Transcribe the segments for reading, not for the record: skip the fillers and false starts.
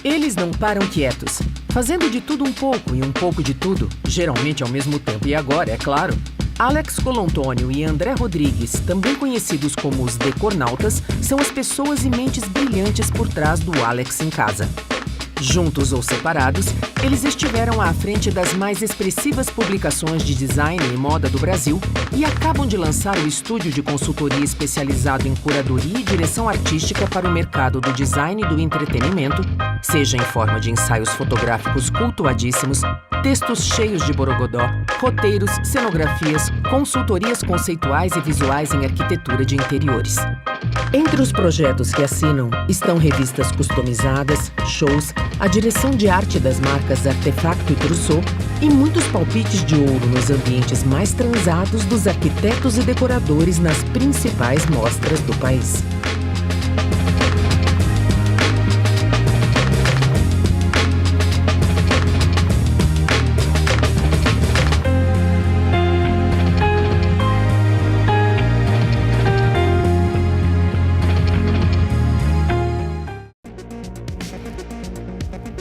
Eles não param quietos, fazendo de tudo um pouco e um pouco de tudo, geralmente ao mesmo tempo e agora, é claro. Alex Colantônio e André Rodrigues, também conhecidos como os Decornautas, são as pessoas e mentes brilhantes por trás do Alex em Casa. Juntos ou separados, eles estiveram à frente das mais expressivas publicações de design e moda do Brasil e acabam de lançar o estúdio de consultoria especializado em curadoria e direção artística para o mercado do design e do entretenimento, seja em forma de ensaios fotográficos cultuadíssimos, textos cheios de borogodó, roteiros, cenografias, consultorias conceituais e visuais em arquitetura de interiores. Entre os projetos que assinam estão revistas customizadas, shows, a direção de arte das marcas Artefacto e Trousseau e muitos palpites de ouro nos ambientes mais transados dos arquitetos e decoradores nas principais mostras do país.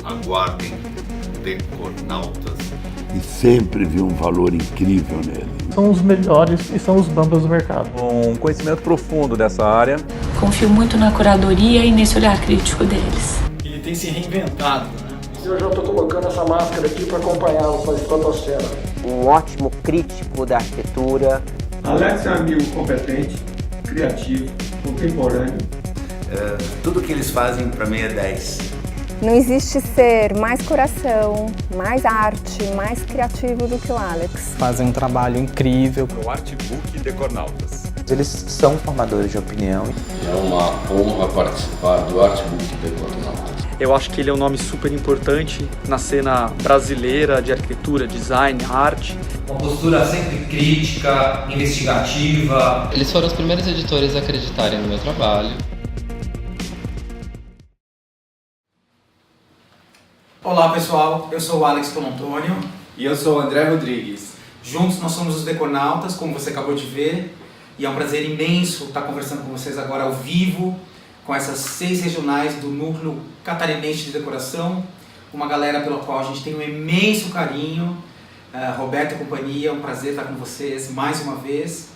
Aguardem Decornautas. E sempre vi um valor incrível nele. São os melhores e são os bambas do mercado. Um conhecimento profundo dessa área. Confio muito na curadoria e nesse olhar crítico deles. Ele tem se reinventado, né? Eu já estou colocando essa máscara aqui para acompanhá-lo para a estratosfera. Um ótimo crítico da arquitetura. Alex é um amigo competente, criativo, contemporâneo. Tudo que eles fazem para mim é 10. Não existe ser mais coração, mais arte, mais criativo do que o Alex. Fazem um trabalho incrível. O Artbook Decornautas. Eles são formadores de opinião. É uma honra participar do Artbook Decornautas. Eu acho que ele é um nome super importante na cena brasileira de arquitetura, design, arte. Uma postura sempre crítica, investigativa. Eles foram os primeiros editores a acreditarem no meu trabalho. Olá pessoal, eu sou o Alex Colantônio. E eu sou o André Rodrigues. Juntos nós somos os Decornautas, como você acabou de ver. E é um prazer imenso estar conversando com vocês agora ao vivo, com essas 6 regionais do Núcleo Catarinense de Decoração. Uma galera pela qual a gente tem um imenso carinho. Roberto e companhia, é um prazer estar com vocês mais uma vez.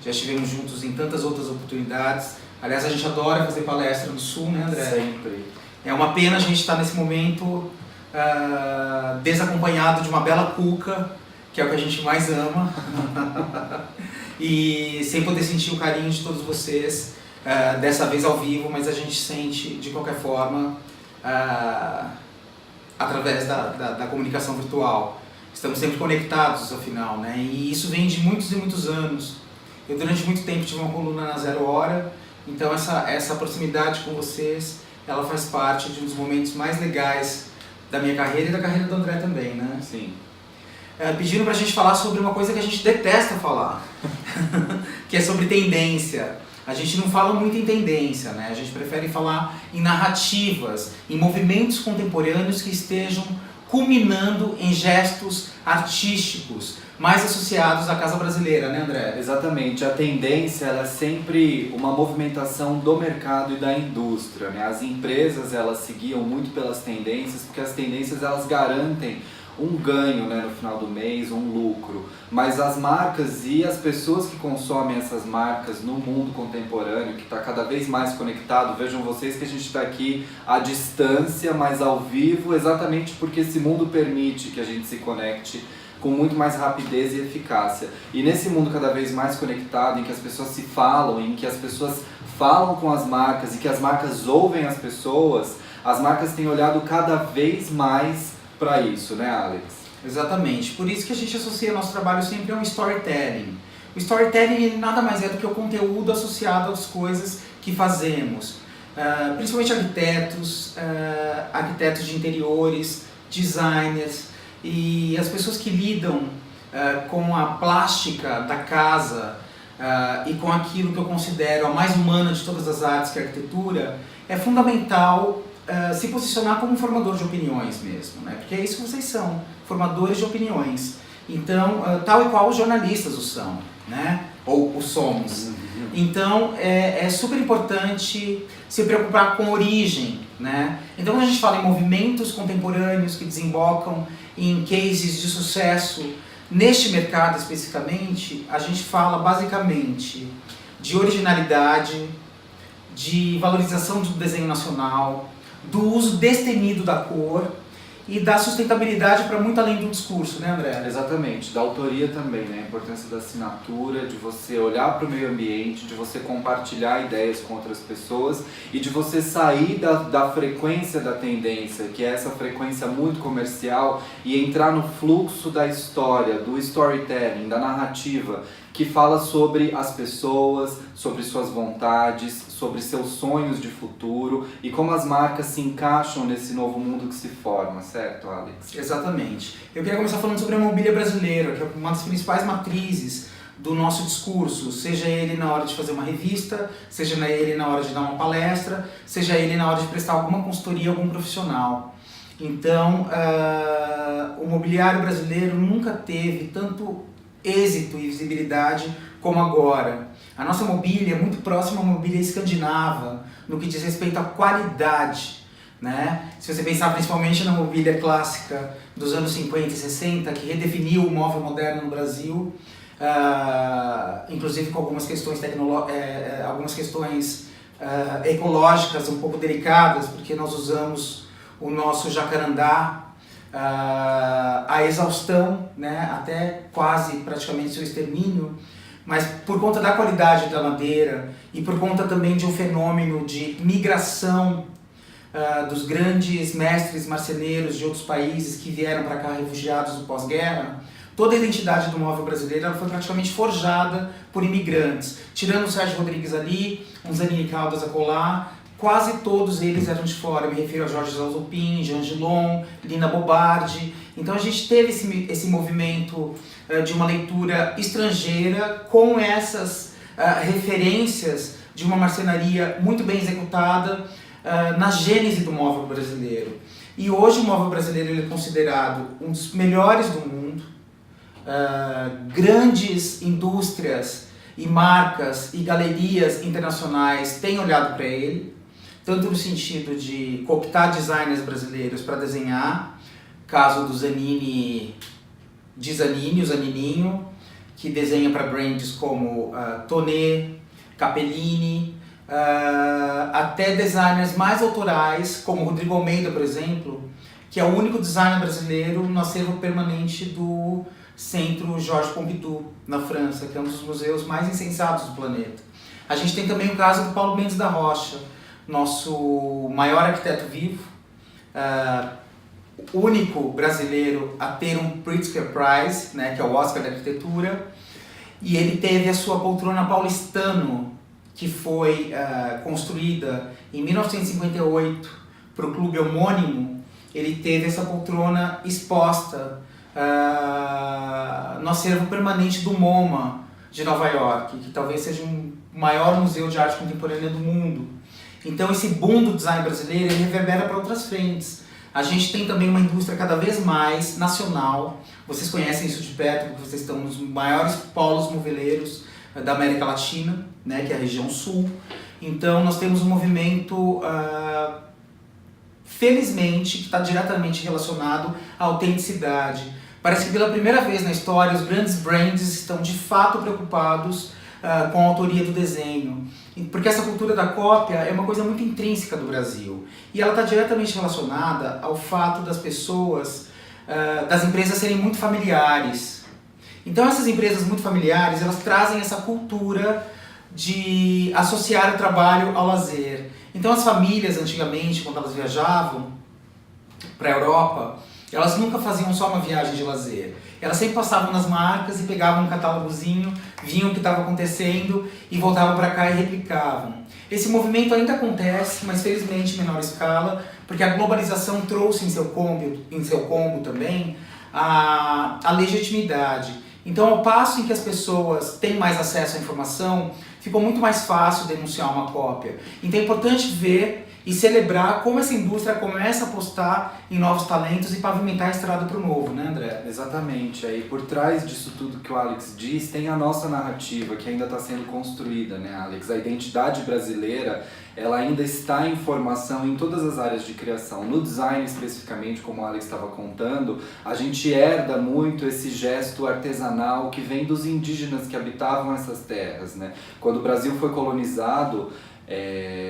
Já estivemos juntos em tantas outras oportunidades. Aliás, a gente adora fazer palestra no Sul, né, André? Sempre. É uma pena a gente estar nesse momento desacompanhado de uma bela cuca, que é o que a gente mais ama, e sem poder sentir o carinho de todos vocês, dessa vez ao vivo, mas a gente sente de qualquer forma através da comunicação virtual. Estamos sempre conectados, afinal, né? E isso vem de muitos e muitos anos. Eu durante muito tempo tive uma coluna na Zero Hora, então essa proximidade com vocês, ela faz parte de um dos momentos mais legais da minha carreira e da carreira do André também, né? Sim. Pediram pra gente falar sobre uma coisa que a gente detesta falar, que é sobre tendência. A gente não fala muito em tendência, né? A gente prefere falar em narrativas, em movimentos contemporâneos que estejam culminando em gestos artísticos, mais associados à casa brasileira, né, André? Exatamente. A tendência ela é sempre uma movimentação do mercado e da indústria, né? As empresas elas seguiam muito pelas tendências, porque as tendências elas garantem um ganho, né, no final do mês, um lucro. Mas as marcas e as pessoas que consomem essas marcas no mundo contemporâneo, que está cada vez mais conectado, vejam vocês que a gente está aqui à distância, mas ao vivo, exatamente porque esse mundo permite que a gente se conecte com muito mais rapidez e eficácia. E nesse mundo cada vez mais conectado, em que as pessoas se falam, em que as pessoas falam com as marcas e que as marcas ouvem as pessoas, as marcas têm olhado cada vez mais para isso, né, Alex? Exatamente. Por isso que a gente associa nosso trabalho sempre a um storytelling. O storytelling ele nada mais é do que o conteúdo associado às coisas que fazemos. Principalmente arquitetos de interiores, designers, e as pessoas que lidam com a plástica da casa e com aquilo que eu considero a mais humana de todas as artes, que é a arquitetura, é fundamental se posicionar como um formador de opiniões mesmo, né? Porque é isso que vocês são, formadores de opiniões. Então, tal e qual os jornalistas o são, né? Ou o somos. Então, é super importante se preocupar com a origem né? Então quando a gente fala em movimentos contemporâneos que desembocam em cases de sucesso neste mercado especificamente, a gente fala basicamente de originalidade, de valorização do desenho nacional, do uso destemido da cor e da sustentabilidade para muito além do discurso, né, André? Exatamente, da autoria também, né? A importância da assinatura, de você olhar para o meio ambiente, de você compartilhar ideias com outras pessoas e de você sair da frequência da tendência, que é essa frequência muito comercial, e entrar no fluxo da história, do storytelling, da narrativa, que fala sobre as pessoas, sobre suas vontades, sobre seus sonhos de futuro e como as marcas se encaixam nesse novo mundo que se forma, certo, Alex? Exatamente. Eu queria começar falando sobre a mobília brasileira, que é uma das principais matrizes do nosso discurso, seja ele na hora de fazer uma revista, seja ele na hora de dar uma palestra, seja ele na hora de prestar alguma consultoria a algum profissional. Então, o mobiliário brasileiro nunca teve tanto êxito e visibilidade como agora. A nossa mobília é muito próxima à mobília escandinava no que diz respeito à qualidade, né? Se você pensar principalmente na mobília clássica dos anos 50 e 60, que redefiniu o móvel moderno no Brasil, inclusive com algumas questões ecológicas um pouco delicadas, porque nós usamos o nosso jacarandá a exaustão, né, até quase praticamente seu extermínio, mas por conta da qualidade da madeira e por conta também de um fenômeno de migração dos grandes mestres marceneiros de outros países que vieram para cá refugiados do pós-guerra, toda a identidade do móvel brasileiro ela foi praticamente forjada por imigrantes. Tirando o Sérgio Rodrigues ali, um Zanini Caldas acolá, quase todos eles eram de fora. Eu me refiro a Jorge Zalzupin, Jean Gilon, Lina Bobardi. Então a gente teve esse movimento de uma leitura estrangeira com essas referências de uma marcenaria muito bem executada na gênese do móvel brasileiro. E hoje o móvel brasileiro ele é considerado um dos melhores do mundo. Grandes indústrias e marcas e galerias internacionais têm olhado para ele, tanto no sentido de cooptar designers brasileiros para desenhar, caso do Zanini, o Zanininho, que desenha para brands como Tonnet, Capellini, até designers mais autorais, como Rodrigo Almeida, por exemplo, que é o único designer brasileiro no acervo permanente do Centro Georges Pompidou, na França, que é um dos museus mais insensatos do planeta. A gente tem também o caso do Paulo Mendes da Rocha, nosso maior arquiteto vivo, único brasileiro a ter um Pritzker Prize, né, que é o Oscar da arquitetura, e ele teve a sua poltrona Paulistano, que foi construída em 1958 para o clube homônimo. Ele teve essa poltrona exposta no acervo permanente do MoMA de Nova York, que talvez seja o maior museu de arte contemporânea do mundo. Então esse boom do design brasileiro ele reverbera para outras frentes. A gente tem também uma indústria cada vez mais nacional. Vocês conhecem isso de perto, porque vocês estão nos maiores polos moveleiros da América Latina, né, que é a região sul. Então nós temos um movimento, felizmente, que está diretamente relacionado à autenticidade. Parece que pela primeira vez na história os grandes brands estão de fato preocupados com a autoria do desenho. Porque essa cultura da cópia é uma coisa muito intrínseca do Brasil. E ela está diretamente relacionada ao fato das pessoas, das empresas serem muito familiares. Então essas empresas muito familiares, elas trazem essa cultura de associar o trabalho ao lazer. Então as famílias antigamente, quando elas viajavam para a Europa, elas nunca faziam só uma viagem de lazer. Elas sempre passavam nas marcas e pegavam um catálogozinho, viam o que estava acontecendo e voltavam para cá e replicavam. Esse movimento ainda acontece, mas felizmente em menor escala, porque a globalização trouxe em seu combo também a legitimidade. Então, ao passo em que as pessoas têm mais acesso à informação, ficou muito mais fácil denunciar uma cópia. Então é importante ver e celebrar como essa indústria começa a apostar em novos talentos e pavimentar a estrada para o novo, né, André? Exatamente. Aí por trás disso tudo que o Alex diz, tem a nossa narrativa que ainda está sendo construída, né, Alex? A identidade brasileira, ela ainda está em formação em todas as áreas de criação. No design especificamente, como o Alex estava contando, a gente herda muito esse gesto artesanal que vem dos indígenas que habitavam essas terras, né? Quando o Brasil foi colonizado,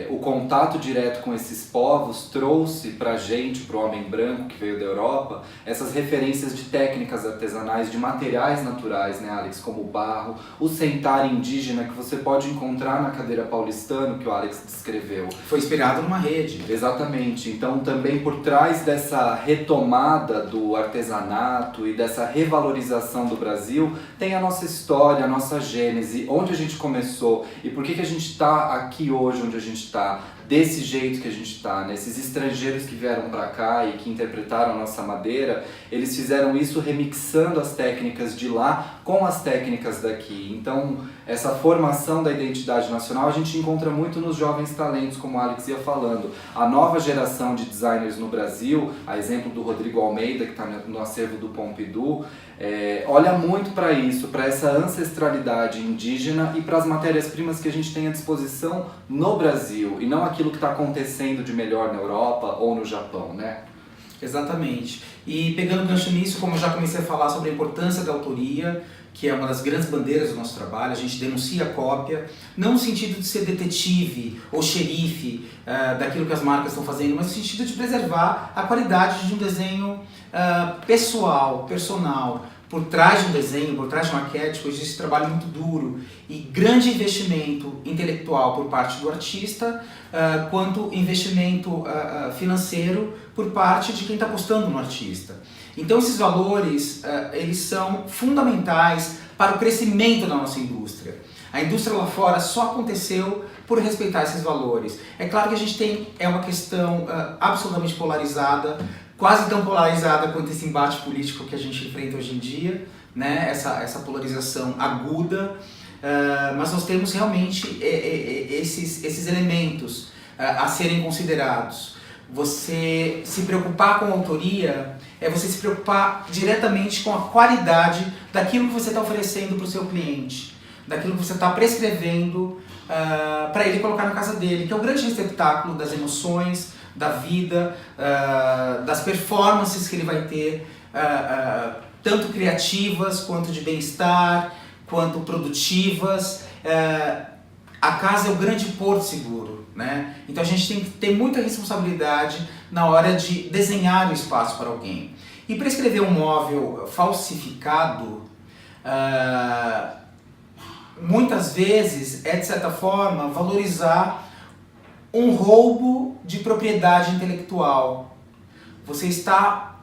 o contato direto com esses povos trouxe pra gente, pro homem branco que veio da Europa, essas referências de técnicas artesanais, de materiais naturais, né, Alex, como o barro, o sentar indígena que você pode encontrar na cadeira paulistana, que o Alex descreveu. Foi inspirado numa rede. Exatamente. Então também por trás dessa retomada do artesanato e dessa revalorização do Brasil, tem a nossa história, a nossa gênese, onde a gente começou e por que a gente está aqui hoje, onde a gente está, desse jeito que a gente está, né? Esses estrangeiros que vieram para cá e que interpretaram a nossa madeira, eles fizeram isso remixando as técnicas de lá com as técnicas daqui. Então, essa formação da identidade nacional a gente encontra muito nos jovens talentos, como o Alex ia falando. A nova geração de designers no Brasil, a exemplo do Rodrigo Almeida, que está no acervo do Pompidou, olha muito para isso, para essa ancestralidade indígena e para as matérias-primas que a gente tem à disposição no Brasil, e não aquilo que está acontecendo de melhor na Europa ou no Japão, né? Exatamente. E pegando gancho nisso, como eu já comecei a falar sobre a importância da autoria, que é uma das grandes bandeiras do nosso trabalho, a gente denuncia a cópia, não no sentido de ser detetive ou xerife daquilo que as marcas estão fazendo, mas no sentido de preservar a qualidade de um desenho pessoal, personal. Por trás de um desenho, por trás de um arquétipo, existe um trabalho muito duro e grande investimento intelectual por parte do artista, quanto investimento financeiro por parte de quem está apostando no artista. Então esses valores, eles são fundamentais para o crescimento da nossa indústria. A indústria lá fora só aconteceu por respeitar esses valores. É claro que a gente tem uma questão absolutamente polarizada, quase tão polarizada quanto esse embate político que a gente enfrenta hoje em dia, né? Essa polarização aguda, mas nós temos realmente esses elementos a serem considerados. Você se preocupar com a autoria é você se preocupar diretamente com a qualidade daquilo que você está oferecendo para o seu cliente, daquilo que você está prescrevendo para ele colocar na casa dele, que é o grande receptáculo das emoções, da vida, das performances que ele vai ter, tanto criativas, quanto de bem-estar, quanto produtivas. A casa é o grande porto seguro, né? Então a gente tem que ter muita responsabilidade na hora de desenhar o espaço para alguém. E para escrever um móvel falsificado, muitas vezes é, de certa forma, valorizar um roubo de propriedade intelectual. Você está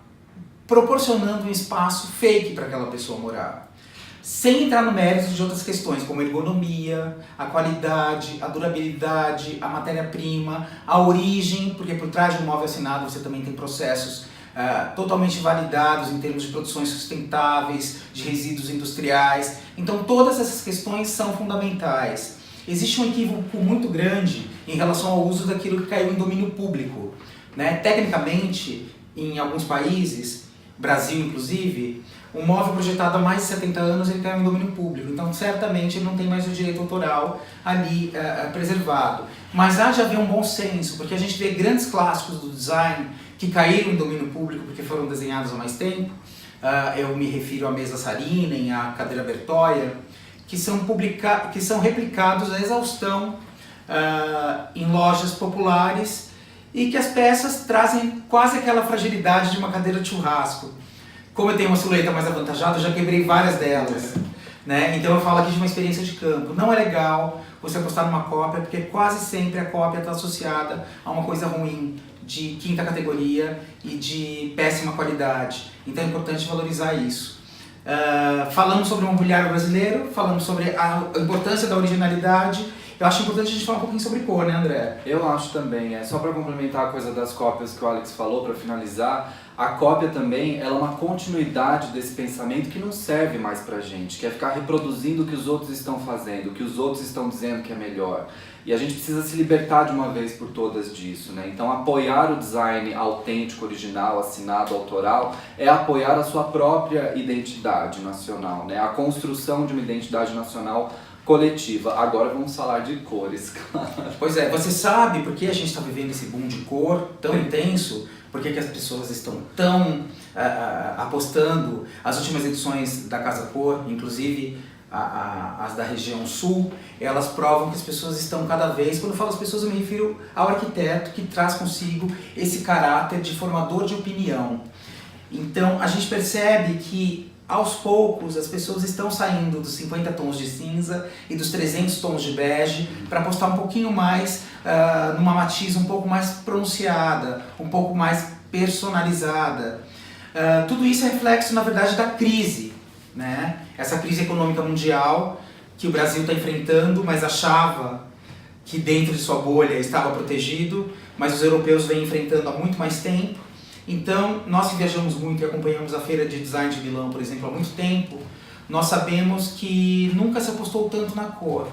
proporcionando um espaço fake para aquela pessoa morar. Sem entrar no mérito de outras questões, como a ergonomia, a qualidade, a durabilidade, a matéria-prima, a origem, porque por trás de um móvel assinado você também tem processos totalmente validados em termos de produções sustentáveis, de resíduos industriais. Então todas essas questões são fundamentais. Existe um equívoco muito grande em relação ao uso daquilo que caiu em domínio público, né? Tecnicamente, em alguns países, Brasil inclusive, um móvel projetado há mais de 70 anos ele caiu em domínio público, então certamente ele não tem mais o direito autoral ali preservado. Mas há de haver um bom senso, porque a gente vê grandes clássicos do design que caíram em domínio público porque foram desenhados há mais tempo. Eu me refiro à mesa Saarinen, à cadeira Bertoia, que são replicados à exaustão em lojas populares e que as peças trazem quase aquela fragilidade de uma cadeira de churrasco. Como eu tenho uma silhueta mais avantajada, eu já quebrei várias delas, né? Então eu falo aqui de uma experiência de campo. Não é legal você apostar numa cópia, porque quase sempre a cópia está associada a uma coisa ruim, de quinta categoria e de péssima qualidade. Então é importante valorizar isso. Falamos sobre o mobiliário brasileiro, falamos sobre a importância da originalidade. Eu acho importante a gente falar um pouquinho sobre cor, né, André? Eu acho também. Só para complementar a coisa das cópias que o Alex falou, para finalizar, a cópia também ela é uma continuidade desse pensamento que não serve mais pra gente, que é ficar reproduzindo o que os outros estão fazendo, o que os outros estão dizendo que é melhor. E a gente precisa se libertar de uma vez por todas disso, né? Então apoiar o design autêntico, original, assinado, autoral, é apoiar a sua própria identidade nacional, né? A construção de uma identidade nacional coletiva. Agora vamos falar de cores, claro. Pois é, você sabe por que a gente está vivendo esse boom de cor tão intenso? Por que as pessoas estão tão apostando? As últimas edições da Casa Cor, inclusive as da região sul, elas provam que as pessoas estão cada vez, quando eu falo as pessoas eu me refiro ao arquiteto que traz consigo esse caráter de formador de opinião. Então a gente percebe que aos poucos as pessoas estão saindo dos 50 tons de cinza e dos 300 tons de bege para apostar um pouquinho mais numa matiz um pouco mais pronunciada, um pouco mais personalizada. Tudo isso é reflexo, na verdade, da crise, né? Essa crise econômica mundial que o Brasil está enfrentando, mas achava que dentro de sua bolha estava protegido, mas os europeus vêm enfrentando há muito mais tempo. Então, nós que viajamos muito e acompanhamos a Feira de Design de Milão, por exemplo, há muito tempo, nós sabemos que nunca se apostou tanto na cor.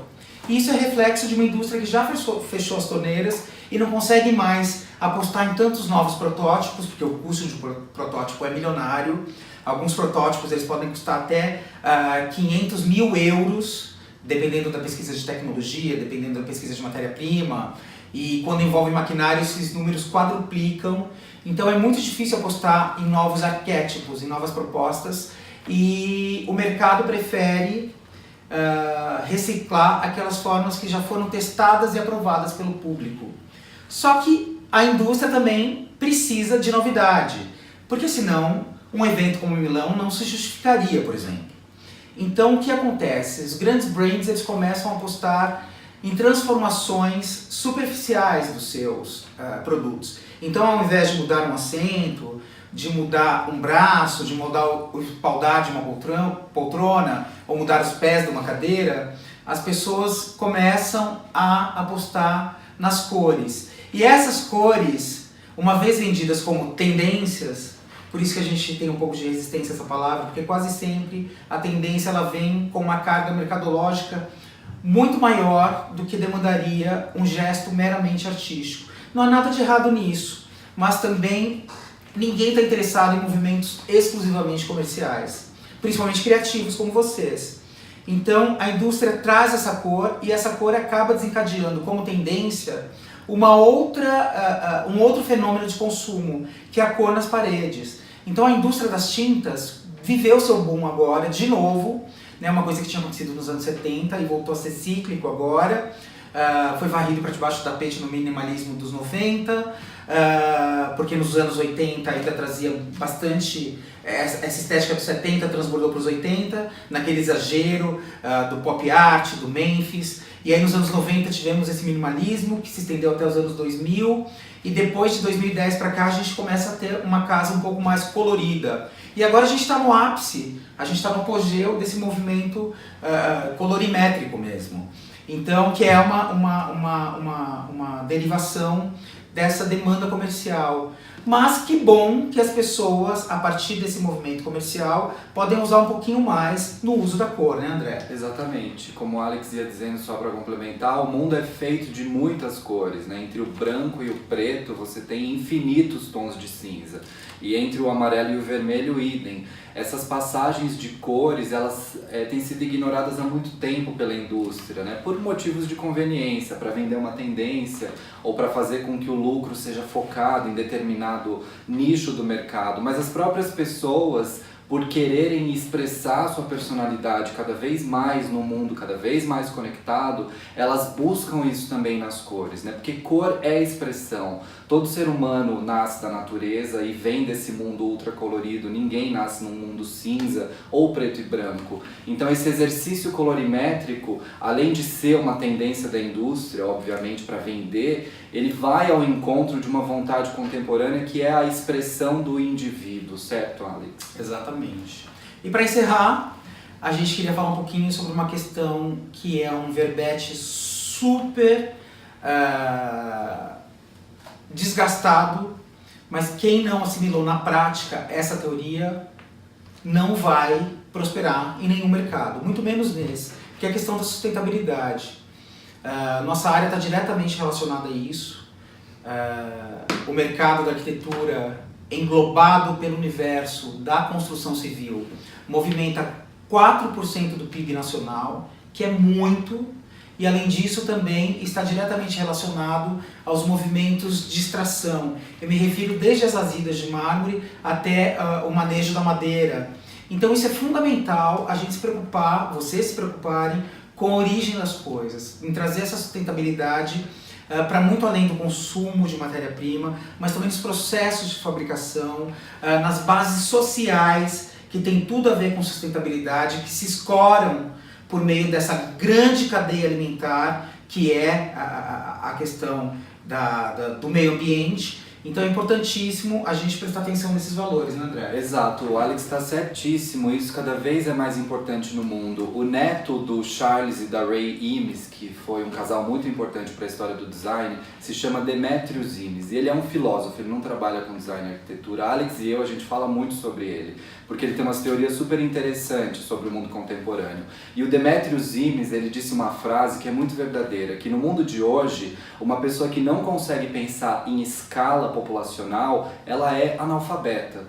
E isso é reflexo de uma indústria que já fechou as torneiras e não consegue mais apostar em tantos novos protótipos, porque o custo de um protótipo é milionário. Alguns protótipos eles podem custar até 500 mil euros, dependendo da pesquisa de tecnologia, dependendo da pesquisa de matéria-prima. E quando envolve maquinário, esses números quadruplicam. Então é muito difícil apostar em novos arquétipos, em novas propostas. E o mercado prefere reciclar aquelas formas que já foram testadas e aprovadas pelo público. Só que a indústria também precisa de novidade, porque senão um evento como Milão não se justificaria, por exemplo. Então o que acontece? Os grandes brands eles começam a apostar em transformações superficiais dos seus produtos. Então ao invés de mudar um assento, de mudar um braço, de mudar o espaldar de uma poltrona, ou mudar os pés de uma cadeira, as pessoas começam a apostar nas cores. E essas cores, uma vez vendidas como tendências, por isso que a gente tem um pouco de resistência a essa palavra, porque quase sempre a tendência ela vem com uma carga mercadológica muito maior do que demandaria um gesto meramente artístico. Não há nada de errado nisso, mas também ninguém está interessado em movimentos exclusivamente comerciais, principalmente criativos como vocês. Então a indústria traz essa cor e essa cor acaba desencadeando como tendência um outro fenômeno de consumo, que é a cor nas paredes. Então a indústria das tintas viveu seu boom agora, de novo, né, uma coisa que tinha acontecido nos anos 70 e voltou a ser cíclico agora. Foi varrido para debaixo do tapete no minimalismo dos 90, porque nos anos 80 ainda trazia bastante, essa estética dos 70 transbordou para os 80, naquele exagero do pop art, do Memphis, e aí nos anos 90 tivemos esse minimalismo que se estendeu até os anos 2000, e depois de 2010 para cá a gente começa a ter uma casa um pouco mais colorida. E agora a gente está no ápice, a gente está no apogeu desse movimento colorimétrico mesmo. Então, que é uma derivação dessa demanda comercial. Mas que bom que as pessoas, a partir desse movimento comercial, podem usar um pouquinho mais no uso da cor, né, André? Exatamente. Como o Alex ia dizendo, só para complementar, o mundo é feito de muitas cores, né? Entre o branco e o preto, você tem infinitos tons de cinza. E entre o amarelo e o vermelho, idem. Essas passagens de cores, elas têm sido ignoradas há muito tempo pela indústria, né? Por motivos de conveniência, para vender uma tendência ou para fazer com que o lucro seja focado em determinado nicho do mercado. Mas as próprias pessoas, por quererem expressar sua personalidade cada vez mais no mundo, cada vez mais conectado, elas buscam isso também nas cores, né? Porque cor é expressão. Todo ser humano nasce da natureza e vem desse mundo ultracolorido, ninguém nasce num mundo cinza ou preto e branco. Então esse exercício colorimétrico, além de ser uma tendência da indústria, obviamente, para vender, ele vai ao encontro de uma vontade contemporânea que é a expressão do indivíduo, certo, Alex? Exatamente. E para encerrar, a gente queria falar um pouquinho sobre uma questão que é um verbete super desgastado, mas quem não assimilou na prática essa teoria não vai prosperar em nenhum mercado, muito menos nesse, que é a questão da sustentabilidade. Nossa área está diretamente relacionada a isso. O mercado da arquitetura, englobado pelo universo da construção civil, movimenta 4% do PIB nacional, que é muito, e além disso também está diretamente relacionado aos movimentos de extração. Eu me refiro desde as azidas de mármore até o manejo da madeira. Então isso é fundamental, a gente se preocupar, vocês se preocuparem com a origem das coisas, em trazer essa sustentabilidade para muito além do consumo de matéria-prima, mas também nos processos de fabricação, nas bases sociais, que tem tudo a ver com sustentabilidade, que se escoram por meio dessa grande cadeia alimentar, que é a questão do meio ambiente. Então é importantíssimo a gente prestar atenção nesses valores, né, André? Exato, o Alex está certíssimo, isso cada vez é mais importante no mundo. O neto do Charles e da Ray Eames, que foi um casal muito importante para a história do design, se chama Demetrius Eames, e ele é um filósofo, ele não trabalha com design e arquitetura. Alex e eu, a gente fala muito sobre ele, porque ele tem umas teorias super interessantes sobre o mundo contemporâneo. E o Demetrius Eames, ele disse uma frase que é muito verdadeira, que no mundo de hoje, uma pessoa que não consegue pensar em escala populacional, ela é analfabeta.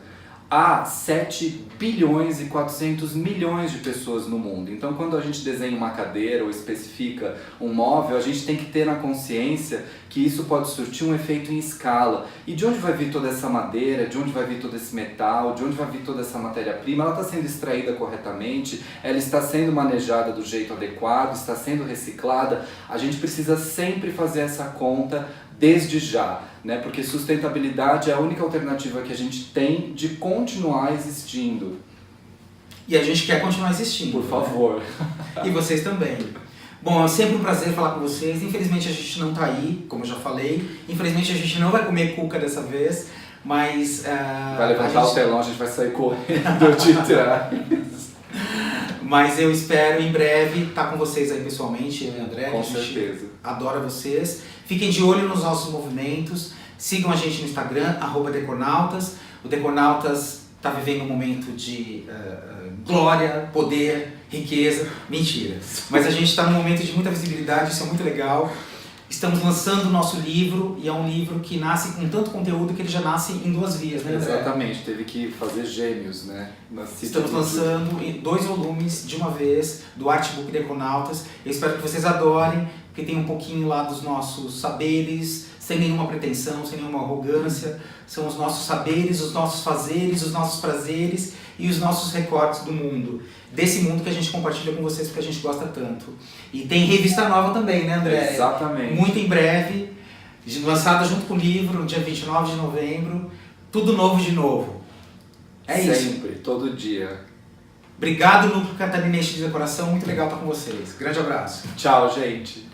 Há 7 bilhões e 400 milhões de pessoas no mundo. Então, quando a gente desenha uma cadeira ou especifica um móvel, a gente tem que ter na consciência que isso pode surtir um efeito em escala. E de onde vai vir toda essa madeira, de onde vai vir todo esse metal, de onde vai vir toda essa matéria-prima? Ela está sendo extraída corretamente, ela está sendo manejada do jeito adequado, está sendo reciclada. A gente precisa sempre fazer essa conta desde já, né? Porque sustentabilidade é a única alternativa que a gente tem de continuar existindo. E a gente quer continuar existindo. Por favor. Né? E vocês também. Bom, é sempre um prazer falar com vocês. Infelizmente a gente não está aí, como eu já falei. Infelizmente a gente não vai comer cuca dessa vez, mas... vai levantar o telão, a gente vai sair correndo de trás. Mas eu espero em breve estar com vocês aí pessoalmente, eu e André. Com certeza. Adora vocês. Fiquem de olho nos nossos movimentos. Sigam a gente no Instagram, @Decornautas. O Decornautas está vivendo um momento de glória, poder, riqueza. Mentira. Mas a gente está num momento de muita visibilidade, isso é muito legal. Estamos lançando o nosso livro, e é um livro que nasce com tanto conteúdo que ele já nasce em 2 vias, né, André? Exatamente, teve que fazer gêmeos, né? Estamos lançando 2 volumes de uma vez, do Artbook Decornautas. Eu espero que vocês adorem, porque tem um pouquinho lá dos nossos saberes, sem nenhuma pretensão, sem nenhuma arrogância. São os nossos saberes, os nossos fazeres, os nossos prazeres e os nossos recortes do mundo. Desse mundo que a gente compartilha com vocês, porque a gente gosta tanto. E tem revista nova também, né, André? Exatamente. Muito em breve, lançada junto com o livro, no dia 29 de novembro. Tudo novo de novo. É isso. Sempre, todo dia. Obrigado, Núcleo Catarinense de Decoração. Muito legal estar com vocês. Grande abraço. Tchau, gente.